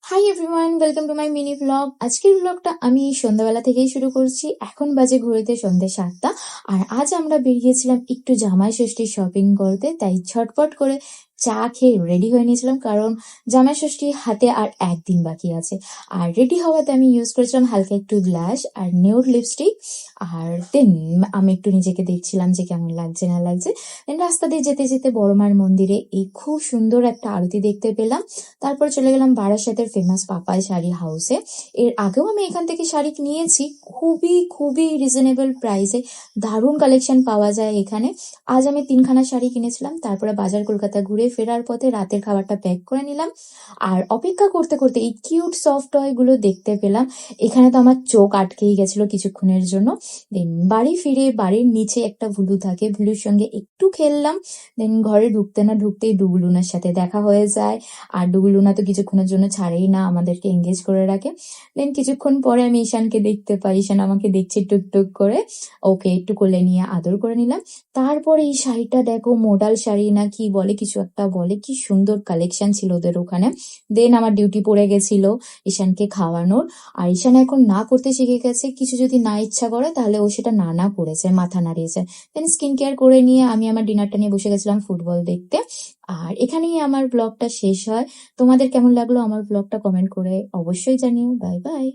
Hi everyone, welcome to my mini blog. আজকের ব্লগটা আমি সন্ধ্যাবেলা থেকেই শুরু করছি। এখন বাজে ঘড়িতে সন্ধ্যে 7টা। আর আজ আমরা বেরিয়েছিলাম একটু জামাই ষষ্ঠীর শপিং করতে, তাই ঝটপট করে চা খেয়ে রেডি হয়ে নিয়েছিলাম, কারণ জামাই ষষ্ঠী হাতে আর একদিন বাকি আছে। আর রেডি হওয়াতে আমি ইউজ করেছিলাম হালকা একটু ব্লাশ আর নিউড লিপস্টিক। আর দেন আমি একটু নিজেকে দেখছিলাম যে কেমন লাগছে না লাগছে। দেন রাস্তা দিয়ে যেতে যেতে বড়মার মন্দিরে এই খুব সুন্দর একটা আরতি দেখতে পেলাম। তারপর চলে গেলাম বারাসাতের ফেমাস পাপাই শাড়ি হাউসে। এর আগেও আমি এখান থেকে শাড়ি নিয়েছি, খুবই খুবই রিজনেবল প্রাইসে দারুণ কালেকশন পাওয়া যায় এখানে। আজ আমি 3খানা শাড়ি কিনেছিলাম। তারপরে বাজার কলকাতা ঘুরে ফেরার পথে রাতের খাবারটা প্যাক করে নিলাম। আর অপেক্ষা করতে করতে এই কিউট সফট টয়গুলো দেখতে পেলাম। এখানে তো আমার চোখ আটকেই গেছিল কিছুক্ষণের জন্য। দেন বাড়ি ফিরে বাড়ির নিচে একটা ভুলু থাকে, ভুলুর সঙ্গে একটু খেললাম। দেন ঘরে ঢুকতে না ঢুকতেই ডুগুলুনার সাথে দেখা হয়ে যায়। আর ডুগুলুনা তো কিছুক্ষণের জন্য ছাড়েই না, আমাদেরকে এঙ্গেজ করে রাখে। দেন কিছুক্ষণ পরে আমি ঈশানকে দেখতে পাই, ঈশান আমাকে দেখছে টুকটুক করে। ওকে একটু কোলে নিয়ে আদর করে নিলাম। তারপরে এই শাড়িটা দেখো, মোডাল শাড়ি না কি বলে, কিছু একটা বলে, কি সুন্দর কালেকশন ছিল ওদের ওখানে। দেন আমার ডিউটি পড়ে গেছিল ঈশানকে খাওয়ানোর। আর ঈশান এখন না করতে শিখে গেছে, কিছু যদি না ইচ্ছা করে তাহলে ও সেটা না না করেছে, মাথা নাড়িয়েছে। দেন স্কিন কেয়ার করে নিয়ে আমি আমার ডিনারটা নিয়ে বসে গেছিলাম ফুটবল দেখতে। আর এখানেই আমার ব্লগটা শেষ হয়। তোমাদের কেমন লাগলো আমার ব্লগটা কমেন্ট করে অবশ্যই জানিও। Bye bye.